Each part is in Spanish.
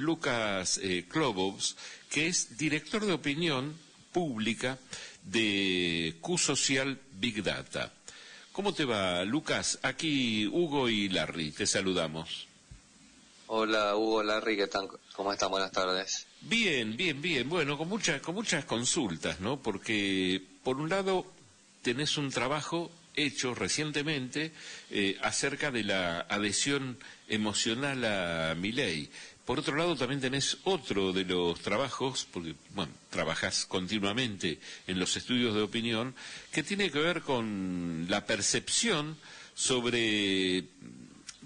Lucas Klobos, que es director de opinión pública de Q-Social Big Data. ¿Cómo te va, Lucas? Aquí Hugo y Larry, te saludamos. Hola Hugo, Larry, ¿qué tal? ¿Cómo están? Buenas tardes. Bien, bien, bien. Bueno, con muchas consultas, ¿no? Porque, por un lado, tenés un trabajo hecho recientemente acerca de la adhesión emocional a Milei. Por otro lado, también tenés otro de los trabajos, porque, bueno, trabajás continuamente en los estudios de opinión, que tiene que ver con la percepción sobre,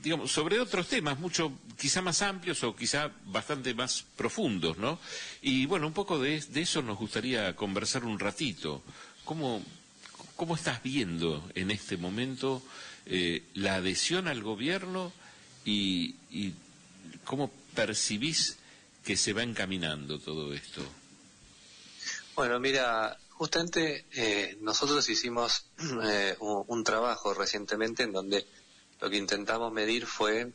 digamos, sobre otros temas, mucho, quizá más amplios o quizá bastante más profundos, ¿no? Y, bueno, un poco de eso nos gustaría conversar un ratito. ¿Cómo estás viendo en este momento la adhesión al gobierno y cómo percibís que se va encaminando todo esto? Bueno, mira, justamente nosotros hicimos un trabajo recientemente en donde lo que intentamos medir fue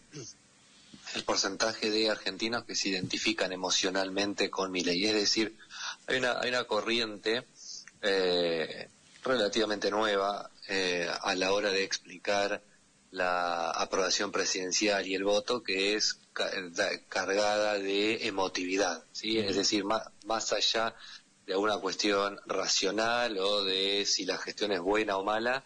el porcentaje de argentinos que se identifican emocionalmente con Milei. Es decir, hay una corriente relativamente nueva a la hora de explicar la aprobación presidencial y el voto, que es cargada de emotividad, ¿sí? Es decir, más allá de alguna cuestión racional o de si la gestión es buena o mala,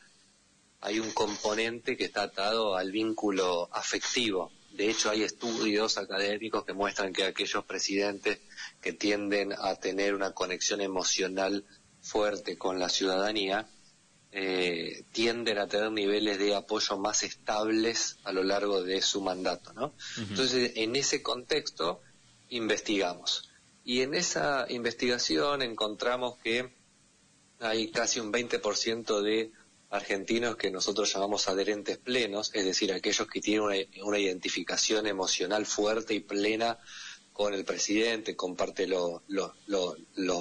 hay un componente que está atado al vínculo afectivo. De hecho, hay estudios académicos que muestran que aquellos presidentes que tienden a tener una conexión emocional fuerte con la ciudadanía tienden a tener niveles de apoyo más estables a lo largo de su mandato, ¿no? Uh-huh. Entonces, en ese contexto, investigamos. Y en esa investigación encontramos que hay casi un 20% de argentinos que nosotros llamamos adherentes plenos, es decir, aquellos que tienen una identificación emocional fuerte y plena con el presidente, comparte los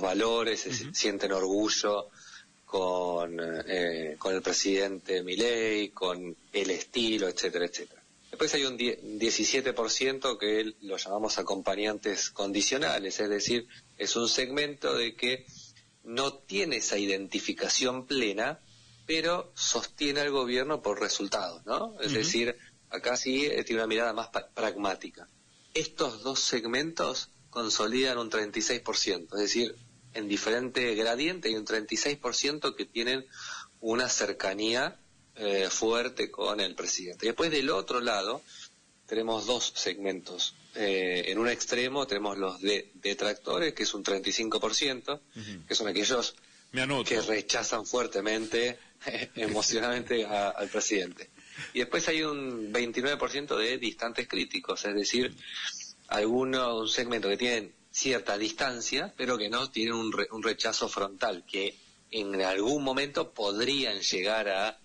valores, uh-huh, sienten orgullo con el presidente Milei, con el estilo, etcétera, etcétera. Después hay un 17% que lo llamamos acompañantes condicionales, es decir, es un segmento de que no tiene esa identificación plena, pero sostiene al gobierno por resultados, ¿no? Es decir, acá sí tiene una mirada más pragmática. Estos dos segmentos consolidan un 36%, es decir, en diferente gradiente hay un 36% que tienen una cercanía fuerte con el presidente. Después del otro lado tenemos dos segmentos. En un extremo tenemos los detractores, que es un 35%, que son aquellos que rechazan fuertemente, emocionalmente al presidente. Y después hay un 29% de distantes críticos, es decir, un segmento que tienen cierta distancia, pero que no tienen un rechazo frontal, que en algún momento podrían llegar a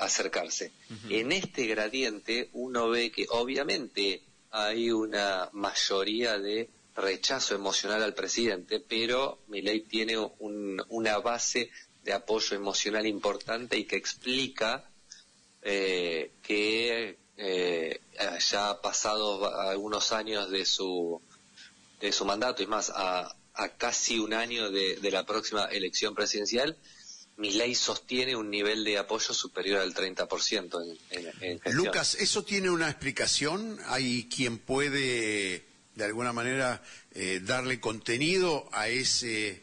acercarse. Uh-huh. En este gradiente uno ve que obviamente hay una mayoría de rechazo emocional al presidente, pero Milei tiene una base de apoyo emocional importante y que explica que ya ha pasado algunos años de su mandato, y más a casi un año de la próxima elección presidencial, Milei sostiene un nivel de apoyo superior al 30% en gestión. Lucas, ¿eso tiene una explicación? ¿Hay quien puede, de alguna manera, darle contenido a ese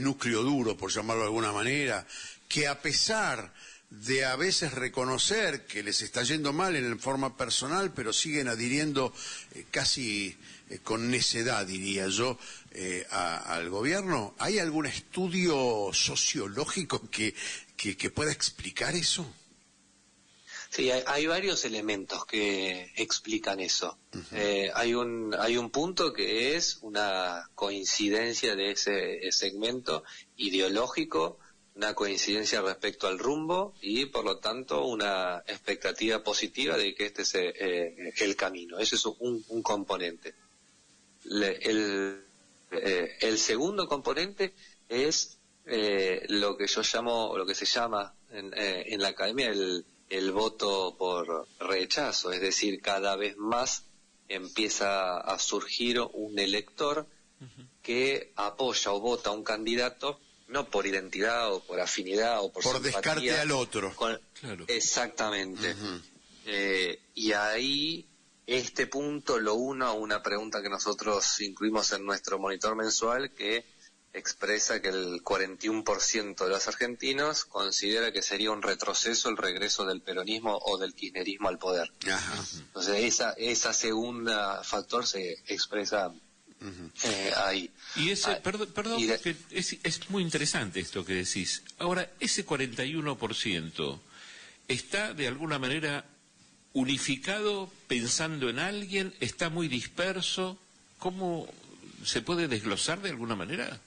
núcleo duro, por llamarlo de alguna manera, que a pesar de a veces reconocer que les está yendo mal en forma personal, pero siguen adhiriendo casi con necedad, diría yo, al gobierno? ¿Hay algún estudio sociológico que pueda explicar eso? Sí, hay varios elementos que explican eso. Uh-huh. Hay un punto que es una coincidencia de ese segmento ideológico, una coincidencia respecto al rumbo y, por lo tanto, una expectativa positiva de que este es el camino. Ese es un componente. El segundo componente es lo que yo llamo, lo que se llama en la academia el voto por rechazo, es decir, cada vez más empieza a surgir un elector que apoya o vota a un candidato no por identidad o por afinidad o por simpatía, descarte al otro. Claro. Exactamente. Y ahí este punto lo uno a una pregunta que nosotros incluimos en nuestro monitor mensual, que expresa que el 41% de los argentinos considera que sería un retroceso el regreso del peronismo o del kirchnerismo al poder. Ajá. Entonces esa segunda factor se expresa ahí. Y ese, perdón, y porque es muy interesante esto que decís. Ahora, ese 41% está de alguna manera unificado pensando en alguien, está muy disperso. ¿Cómo se puede desglosar de alguna manera?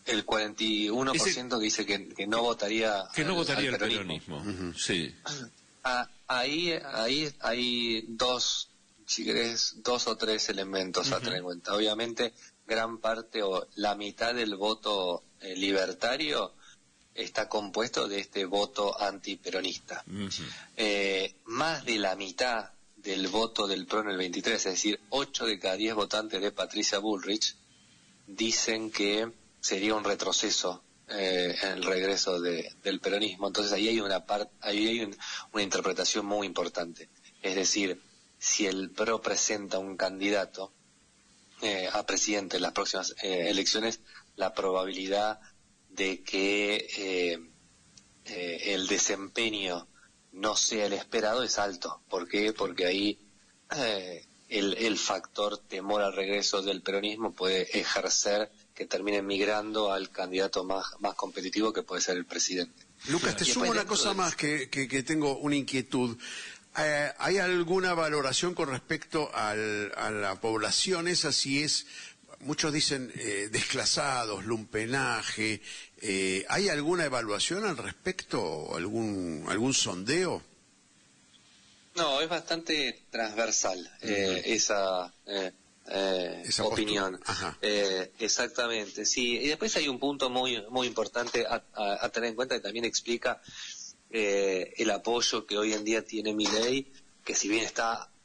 El 41% que dice que no votaría que no votaría al el peronismo. Sí. Ahí hay dos, si querés, dos o tres elementos a tener en cuenta. Obviamente, gran parte o la mitad del voto libertario está compuesto de este voto antiperonista. Más de la mitad del voto del PRO en el 23, es decir, 8 de cada 10 votantes de Patricia Bullrich, dicen que sería un retroceso en el regreso del peronismo. Entonces ahí hay una interpretación muy importante. Es decir, si el PRO presenta un candidato a presidente en las próximas elecciones, la probabilidad de que el desempeño no sea el esperado es alto. ¿Por qué? Porque ahí el factor temor al regreso del peronismo puede ejercer que termine migrando al candidato más competitivo, que puede ser el presidente. Lucas, te sumo una cosa más que tengo una inquietud. ¿Hay alguna valoración con respecto a la población? Esa sí es, muchos dicen desclasados, lumpenaje. ¿Hay alguna evaluación al respecto? ¿Algún sondeo? No, es bastante transversal esa opinión. Exactamente, sí. Y después hay un punto muy importante a tener en cuenta, que también explica el apoyo que hoy en día tiene Milei, que si bien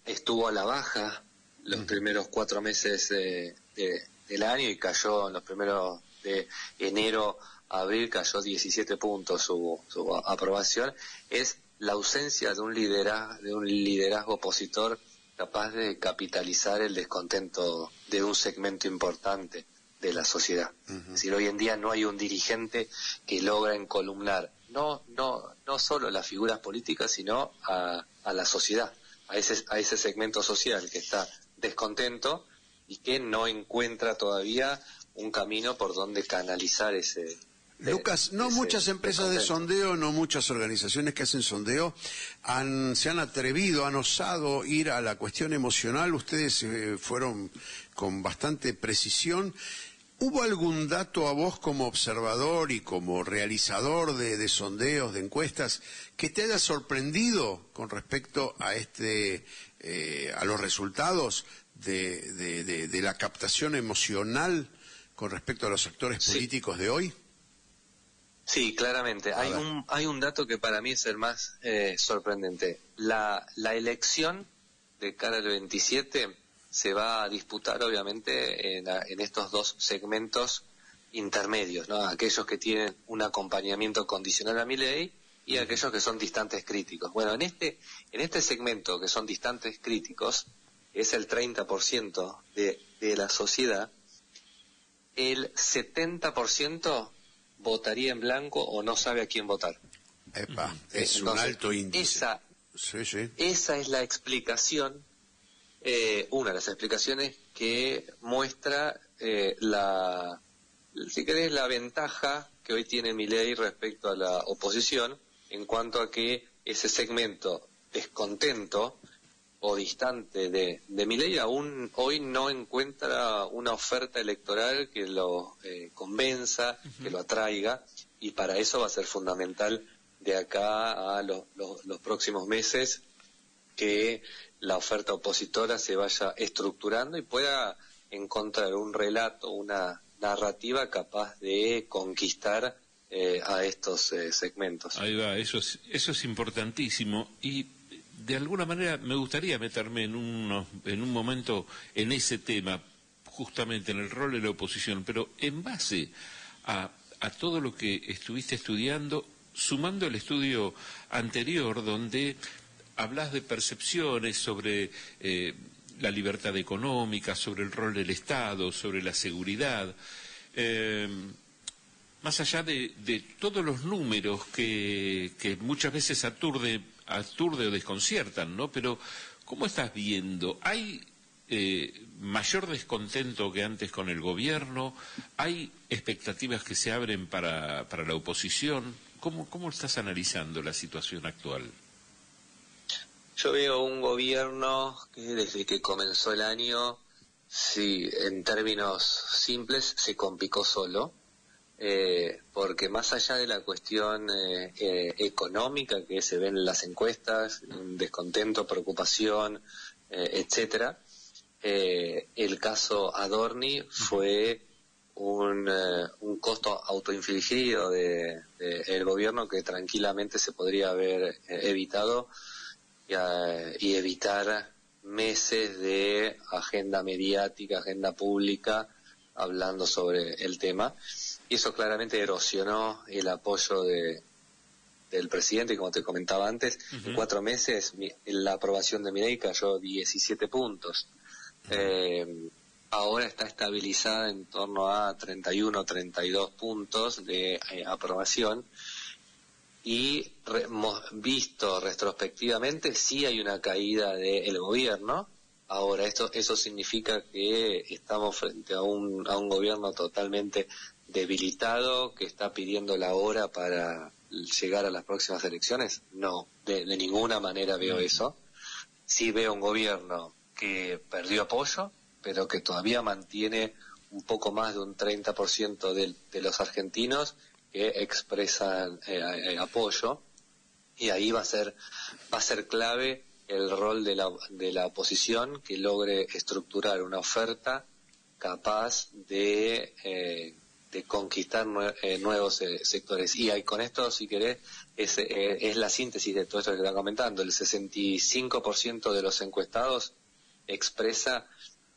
estuvo a la baja los primeros 4 meses del año y cayó en los primeros de enero a abril, cayó 17 puntos su aprobación, es la ausencia de un liderazgo opositor capaz de capitalizar el descontento de un segmento importante de la sociedad. Es decir, hoy en día no hay un dirigente que logra encolumnar no solo las figuras políticas, sino a la sociedad, a ese segmento social que está descontento y que no encuentra todavía un camino por donde canalizar ese... Lucas, no muchas empresas de sondeo, no muchas organizaciones que hacen sondeo se han atrevido, han osado ir a la cuestión emocional. Ustedes fueron con bastante precisión. ¿Hubo algún dato a vos como observador y como realizador de sondeos, de encuestas, que te haya sorprendido con respecto a a los resultados de la captación emocional con respecto a los actores políticos de hoy? Sí, claramente. Hay un dato que para mí es el más sorprendente. La elección de cara al 27 se va a disputar, obviamente, en estos dos segmentos intermedios, ¿no? Aquellos que tienen un acompañamiento condicional a Milei y aquellos que son distantes críticos. Bueno, en este segmento que son distantes críticos, que es el 30% de la sociedad, el 70% votaría en blanco o no sabe a quién votar. Epa, es un alto índice. Esa es la explicación, una de las explicaciones que muestra si querés, la ventaja que hoy tiene Milei respecto a la oposición, en cuanto a que ese segmento descontento o distante de Milei aún hoy no encuentra una oferta electoral que lo convenza, que lo atraiga, y para eso va a ser fundamental de acá a los próximos meses que la oferta opositora se vaya estructurando y pueda encontrar un relato, una narrativa capaz de conquistar a estos segmentos. Ahí va, eso es importantísimo. Y de alguna manera me gustaría meterme en un momento en ese tema, justamente en el rol de la oposición, pero en base a todo lo que estuviste estudiando, sumando el estudio anterior, donde hablas de percepciones sobre la libertad económica, sobre el rol del Estado, sobre la seguridad, más allá de todos los números que muchas veces aturde o desconciertan, ¿no? Pero, ¿cómo estás viendo? ¿Hay mayor descontento que antes con el gobierno? ¿Hay expectativas que se abren para la oposición? ¿Cómo estás analizando la situación actual? Yo veo un gobierno que desde que comenzó el año, sí, en términos simples, se complicó solo, porque más allá de la cuestión económica que se ven en las encuestas, descontento, preocupación, etcétera, el caso Adorni fue un costo autoinfligido del gobierno que tranquilamente se podría haber evitado y evitar meses de agenda mediática, agenda pública, hablando sobre el tema. Y eso claramente erosionó el apoyo del presidente, como te comentaba antes. En 4 meses la aprobación de Milei cayó 17 puntos. Ahora está estabilizada en torno a 31, 32 puntos de aprobación. Y visto retrospectivamente, sí hay una caída del gobierno. Ahora, eso significa que estamos frente a un gobierno totalmente debilitado, que está pidiendo la hora para llegar a las próximas elecciones. No, de ninguna manera veo eso. Sí veo un gobierno que perdió apoyo, pero que todavía mantiene un poco más de un 30% de los argentinos que expresan apoyo, y ahí va a ser clave el rol de la oposición, que logre estructurar una oferta capaz de conquistar nuevos sectores. Y ahí, con esto, si querés, es la síntesis de todo esto que te estaba comentando. El 65% de los encuestados expresa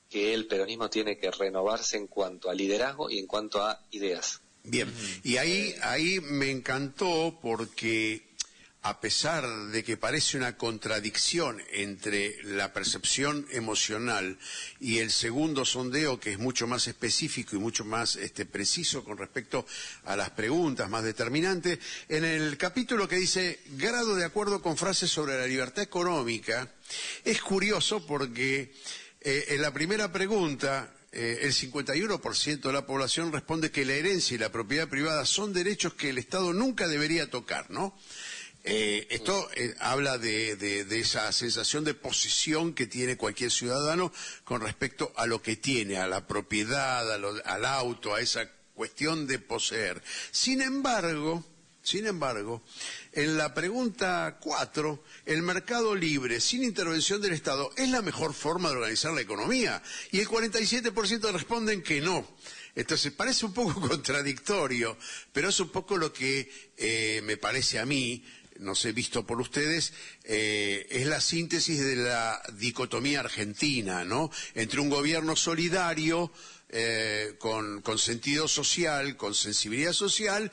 que el peronismo tiene que renovarse en cuanto a liderazgo y en cuanto a ideas. Bien, y ahí me encantó porque, a pesar de que parece una contradicción entre la percepción emocional y el segundo sondeo, que es mucho más específico y mucho más preciso con respecto a las preguntas más determinantes, en el capítulo que dice grado de acuerdo con frases sobre la libertad económica, es curioso porque en la primera pregunta el 51% de la población responde que la herencia y la propiedad privada son derechos que el Estado nunca debería tocar, ¿no? Esto habla de esa sensación de posesión que tiene cualquier ciudadano con respecto a lo que tiene, a la propiedad, al auto, a esa cuestión de poseer. Sin embargo, en la pregunta 4, el mercado libre, sin intervención del Estado, ¿es la mejor forma de organizar la economía? Y el 47% responden que no. Entonces, parece un poco contradictorio, pero es un poco lo que me parece a mí, no sé, visto por ustedes, es la síntesis de la dicotomía argentina, ¿no? Entre un gobierno solidario, con sentido social, con sensibilidad social,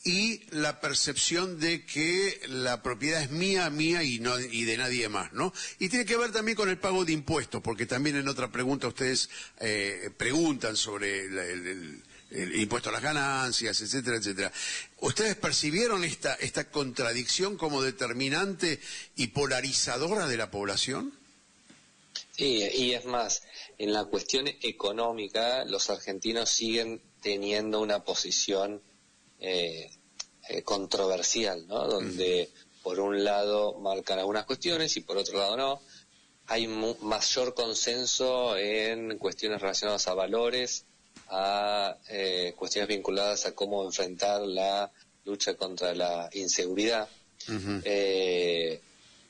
y la percepción de que la propiedad es mía y de nadie más, ¿no? Y tiene que ver también con el pago de impuestos, porque también en otra pregunta ustedes preguntan sobre el impuesto a las ganancias, etcétera, etcétera. ¿Ustedes percibieron esta contradicción como determinante y polarizadora de la población? Sí, y es más, en la cuestión económica, los argentinos siguen teniendo una posición controversial, ¿no? Donde por un lado marcan algunas cuestiones y por otro lado no. Hay mayor consenso en cuestiones relacionadas a valores, a cuestiones vinculadas a cómo enfrentar la lucha contra la inseguridad.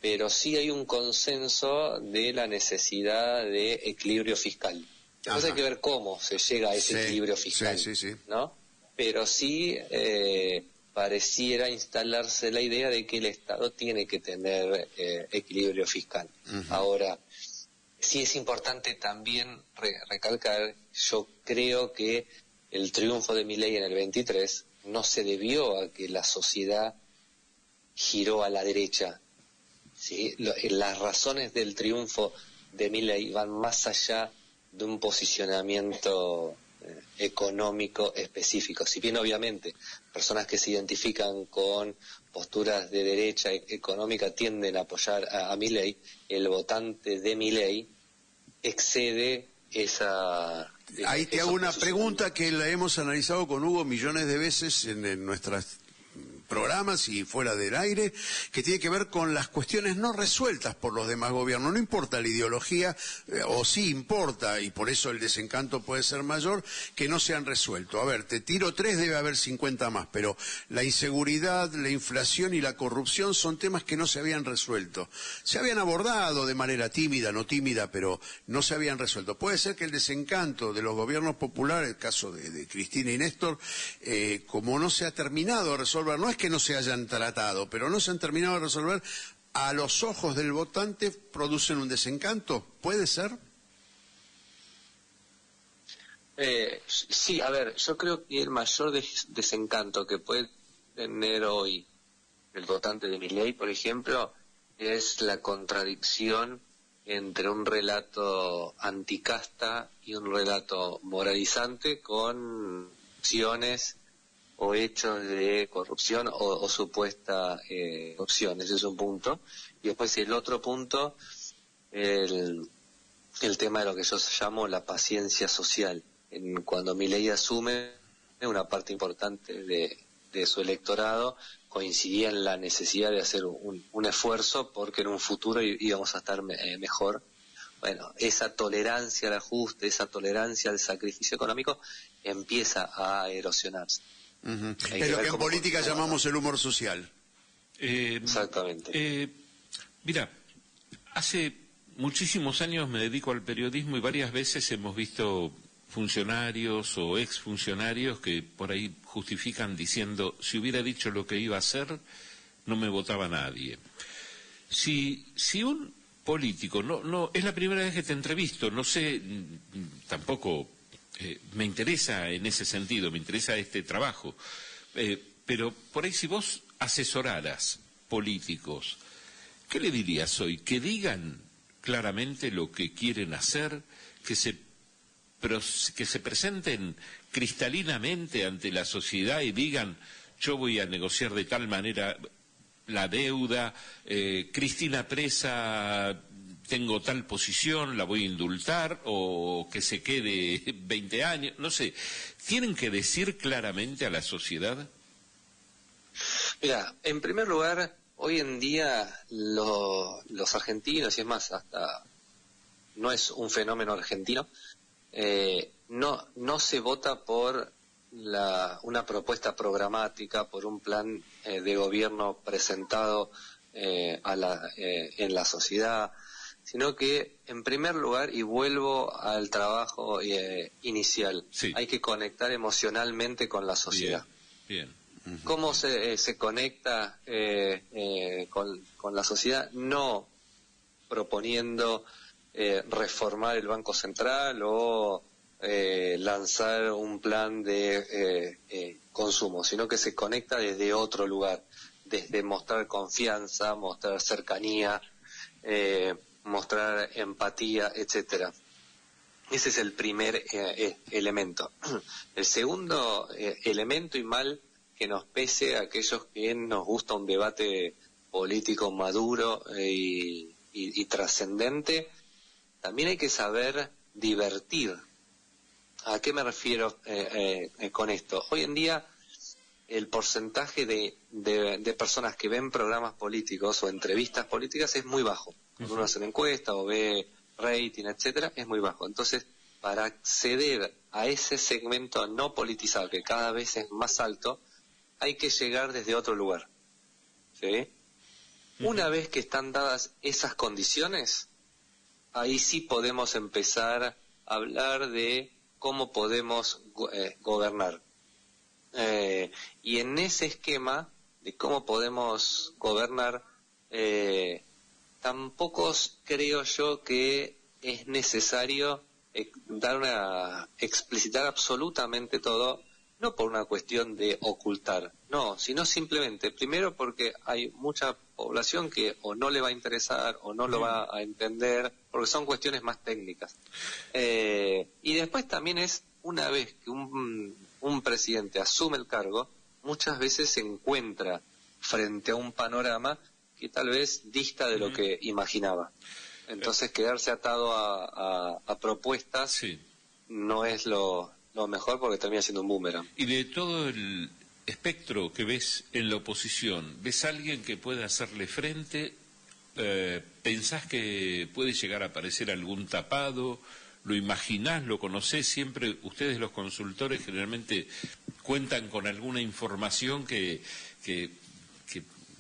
Pero sí hay un consenso de la necesidad de equilibrio fiscal. Entonces hay que ver cómo se llega a ese equilibrio fiscal, ¿no? Pero sí pareciera instalarse la idea de que el Estado tiene que tener equilibrio fiscal. Ahora, sí es importante también recalcar, yo creo que el triunfo de Milei en el 23 no se debió a que la sociedad giró a la derecha, ¿sí? Las razones del triunfo de Milei van más allá de un posicionamiento económico específico. Si bien obviamente personas que se identifican con posturas de derecha económica tienden a apoyar a Milei, el votante de Milei excede esa... Ahí te hago una pregunta que la hemos analizado con Hugo millones de veces en nuestras programas y fuera del aire, que tiene que ver con las cuestiones no resueltas por los demás gobiernos. No importa la ideología, o sí importa, y por eso el desencanto puede ser mayor, que no se han resuelto. A ver, te tiro 3, debe haber 50 más, pero la inseguridad, la inflación y la corrupción son temas que no se habían resuelto. Se habían abordado de manera tímida, no tímida, pero no se habían resuelto. Puede ser que el desencanto de los gobiernos populares, el caso de Cristina y Néstor, como no se ha terminado de resolver, no es que no se hayan tratado, pero no se han terminado de resolver, a los ojos del votante producen un desencanto. ¿Puede ser? Sí, a ver, yo creo que el mayor desencanto que puede tener hoy el votante de Milei, por ejemplo, es la contradicción entre un relato anticasta y un relato moralizante con acciones o hechos de corrupción o supuesta corrupción. Ese es un punto. Y después el otro punto, el tema de lo que yo llamo la paciencia social. Cuando Milei asume, una parte importante de su electorado coincidía en la necesidad de hacer un esfuerzo porque en un futuro íbamos a estar mejor. Bueno, esa tolerancia al ajuste, esa tolerancia al sacrificio económico empieza a erosionarse. Es lo que en política llamamos el humor social. Exactamente. Mira, hace muchísimos años me dedico al periodismo y varias veces hemos visto funcionarios o exfuncionarios que por ahí justifican diciendo, si hubiera dicho lo que iba a hacer, no me votaba nadie. Si un político, no es la primera vez que te entrevisto, no sé, tampoco me interesa en ese sentido, me interesa este trabajo, pero por ahí si vos asesoraras políticos, ¿qué le dirías hoy? Que digan claramente lo que quieren hacer, que se presenten cristalinamente ante la sociedad y digan, yo voy a negociar de tal manera la deuda, Cristina presa, tengo tal posición, la voy a indultar, o que se quede 20 años, no sé. ¿Tienen que decir claramente a la sociedad? Mira, en primer lugar, hoy en día los argentinos, y es más, hasta no es un fenómeno argentino, no se vota por una propuesta programática, por un plan de gobierno presentado en la sociedad, sino que, en primer lugar, y vuelvo al trabajo inicial, sí, hay que conectar emocionalmente con la sociedad. Bien. ¿Cómo se conecta con la sociedad? No proponiendo reformar el Banco Central o lanzar un plan de consumo, sino que se conecta desde otro lugar, desde mostrar confianza, mostrar cercanía, mostrar empatía, etcétera. Ese es el primer elemento. El segundo elemento, y mal que nos pese a aquellos que nos gusta un debate político maduro y trascendente, también hay que saber divertir. ¿A qué me refiero con esto? Hoy en día el porcentaje de personas que ven programas políticos o entrevistas políticas es muy bajo. Cuando uno hace una encuesta o ve rating, etcétera, es muy bajo. Entonces, para acceder a ese segmento no politizado, que cada vez es más alto, hay que llegar desde otro lugar, ¿sí? Una vez que están dadas esas condiciones, ahí sí podemos empezar a hablar de cómo podemos gobernar. Y en ese esquema de cómo podemos gobernar, tampoco creo yo que es necesario explicitar absolutamente todo, no por una cuestión de ocultar, no, sino simplemente, primero porque hay mucha población que o no le va a interesar o no lo va a entender, porque son cuestiones más técnicas. Y después también es, una vez que un presidente asume el cargo, muchas veces se encuentra frente a un panorama que tal vez dista de lo que imaginaba. Entonces quedarse atado a propuestas Sí. no es lo mejor, porque termina siendo un boomerang. Y de todo el espectro que ves en la oposición, ¿ves a alguien que pueda hacerle frente? ¿Pensás que puede llegar a aparecer algún tapado? ¿Lo imaginás? ¿Lo conocés? Siempre ustedes, los consultores, generalmente cuentan con alguna información que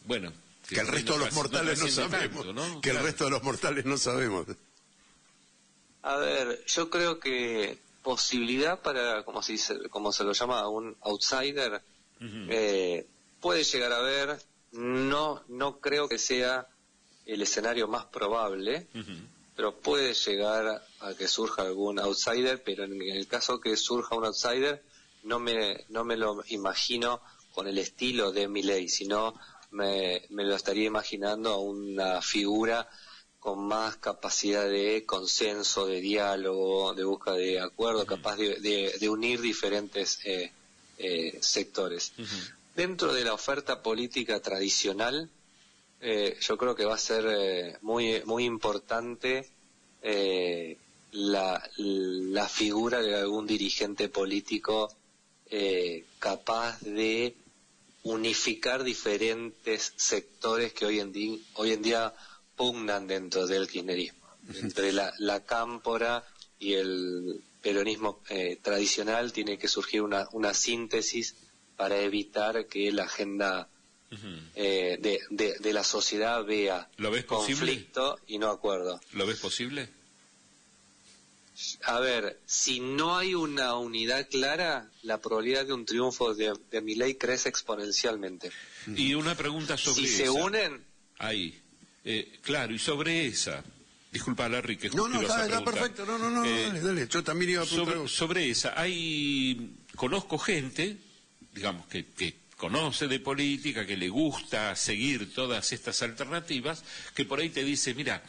bueno... Que el resto de los mortales no sabemos. Tanto, ¿no? Que el resto de los mortales no sabemos. A ver, yo creo que posibilidad para, como se lo llama, a un outsider, puede llegar a haber. No creo que sea el escenario más probable, pero puede llegar a que surja algún outsider, pero en el caso que surja un outsider, no me lo imagino con el estilo de Milei, sino me lo estaría imaginando a una figura con más capacidad de consenso, de diálogo, de búsqueda de acuerdo, capaz de unir diferentes sectores. Dentro de la oferta política tradicional, yo creo que va a ser muy importante la figura de algún dirigente político capaz de unificar diferentes sectores que hoy en día pugnan dentro del kirchnerismo. Entre la cámpora y el peronismo tradicional tiene que surgir una síntesis para evitar que la agenda de la sociedad vea conflicto y no acuerdo. ¿Lo ves posible? A ver, si no hay una unidad clara, la probabilidad de un triunfo de Milei crece exponencialmente. Y una pregunta sobre si esa. Se unen... Ahí. Claro, y sobre esa. Disculpa, Larry, que No, está perfecto. No, dale. Yo también iba a preguntar. Sobre esa, conozco gente, digamos, que conoce de política, que le gusta seguir todas estas alternativas, que por ahí te dice, mira,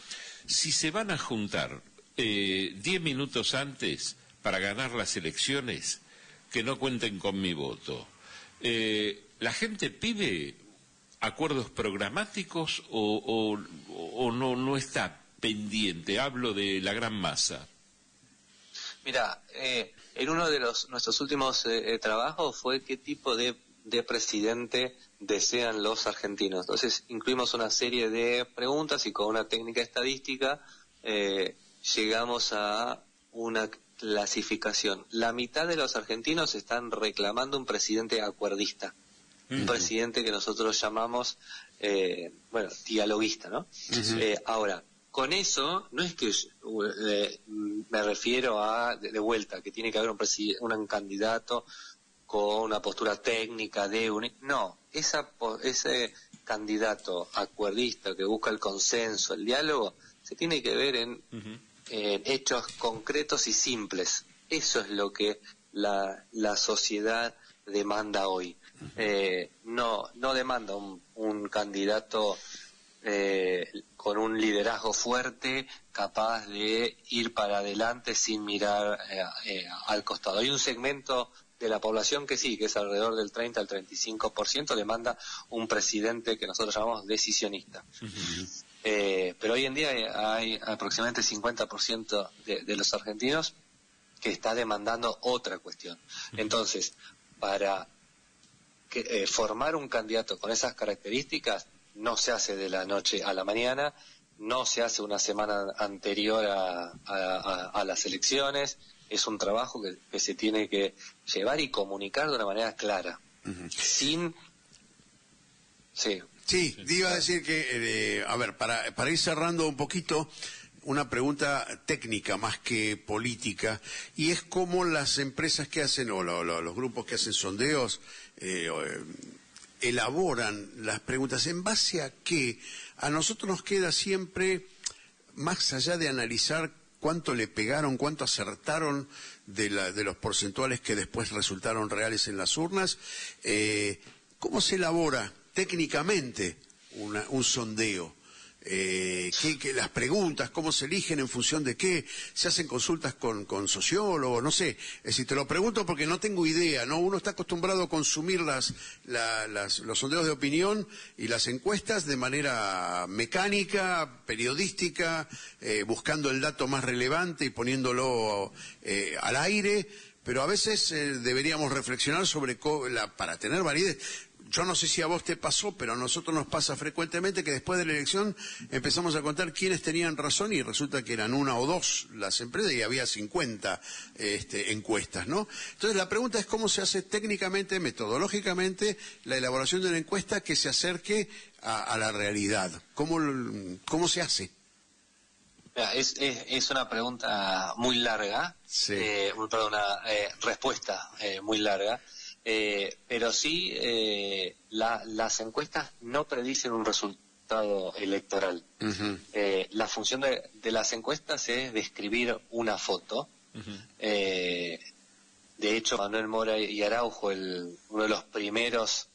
si se van a juntar 10 minutos antes para ganar las elecciones, que no cuenten con mi voto. ¿La gente pide acuerdos programáticos o no está pendiente? Hablo de la gran masa. Mira, en uno de nuestros últimos trabajos fue qué tipo de presidente desean los argentinos. Entonces incluimos una serie de preguntas y con una técnica estadística llegamos a una clasificación. La mitad de los argentinos están reclamando un presidente acuerdista, un presidente que nosotros llamamos, dialoguista, ¿no? Ahora, con eso, no es que me refiero a, de vuelta, que tiene que haber un candidato con una postura técnica no, ese candidato acuerdista que busca el consenso, el diálogo, se tiene que ver en hechos concretos y simples. Eso es lo que la sociedad demanda hoy. No demanda un candidato con un liderazgo fuerte, capaz de ir para adelante sin mirar al costado. Hay un segmento de la población que sí, que es alrededor del 30 al 35%, demanda un presidente que nosotros llamamos decisionista. Pero hoy en día hay aproximadamente 50% de los argentinos que está demandando otra cuestión. Entonces, para formar un candidato con esas características, no se hace de la noche a la mañana, no se hace una semana anterior a las elecciones. Es un trabajo que se tiene que llevar y comunicar de una manera clara, sin... Sí. Sí, iba a decir que, a ver, para ir cerrando un poquito, una pregunta técnica más que política, y es cómo las empresas que hacen, o los grupos que hacen sondeos, elaboran las preguntas. ¿En base a qué? A nosotros nos queda siempre, más allá de analizar cuánto le pegaron, cuánto acertaron de los porcentuales que después resultaron reales en las urnas, ¿cómo se elabora técnicamente un sondeo? Las preguntas, cómo se eligen, en función de qué, se hacen consultas con sociólogos, no sé. Es decir, te lo pregunto porque no tengo idea, ¿no? Uno está acostumbrado a consumir los sondeos de opinión y las encuestas de manera mecánica, periodística, buscando el dato más relevante y poniéndolo al aire, pero a veces deberíamos reflexionar sobre para tener validez. Yo no sé si a vos te pasó, pero a nosotros nos pasa frecuentemente que después de la elección empezamos a contar quiénes tenían razón y resulta que eran una o dos las empresas y había 50 encuestas, ¿no? Entonces la pregunta es cómo se hace técnicamente, metodológicamente, la elaboración de una encuesta que se acerque a la realidad. ¿Cómo se hace? Es una pregunta muy larga, sí. Una respuesta muy larga. Pero sí, las encuestas no predicen un resultado electoral. Uh-huh. La función de las encuestas es describir una foto. Uh-huh. De hecho, Manuel Mora y Araujo, uno de los primeros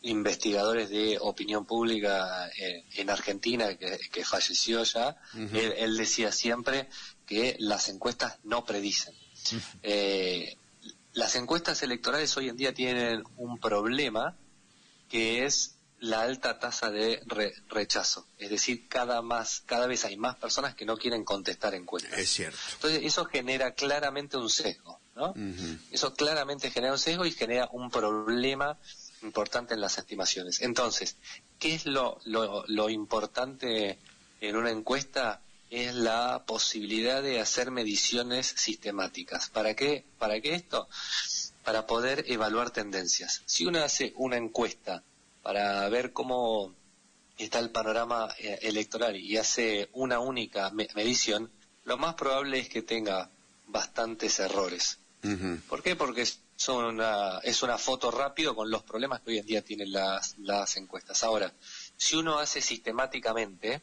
investigadores de opinión pública en Argentina, que falleció ya, uh-huh. él decía siempre que las encuestas no predicen. Uh-huh. Las encuestas electorales hoy en día tienen un problema, que es la alta tasa de rechazo. Es decir, cada vez hay más personas que no quieren contestar encuestas. Es cierto. Entonces eso genera claramente un sesgo, ¿no? Uh-huh. Eso claramente genera un sesgo y genera un problema importante en las estimaciones. Entonces, ¿qué es lo importante en una encuesta? Es la posibilidad de hacer mediciones sistemáticas. ¿Para qué esto? Para poder evaluar tendencias. Si uno hace una encuesta para ver cómo está el panorama electoral y hace una única medición, lo más probable es que tenga bastantes errores. Uh-huh. ¿Por qué? Porque es una foto rápido con los problemas que hoy en día tienen las encuestas. Ahora, si uno hace sistemáticamente,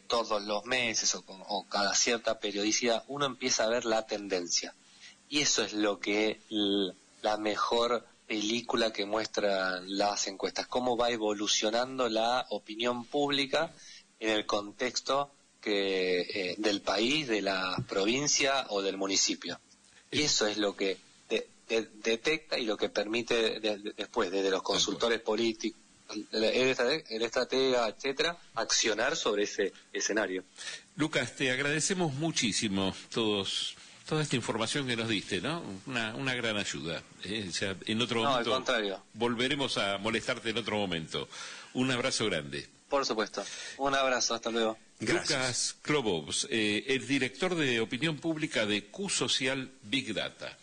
todos los meses o cada cierta periodicidad, uno empieza a ver la tendencia. Y eso es lo que la mejor película que muestran las encuestas, cómo va evolucionando la opinión pública en el contexto del país, de la provincia o del municipio. Y eso es lo que detecta y lo que permite después, desde los consultores políticos, el estratega, etcétera, accionar sobre ese escenario. Lucas, te agradecemos muchísimo toda esta información que nos diste, ¿no? Una gran ayuda. O sea, en otro momento, al contrario, volveremos a molestarte en otro momento. Un abrazo grande. Por supuesto. Un abrazo, hasta luego. Gracias. Lucas Klobos, el director de opinión pública de Q-Social Big Data.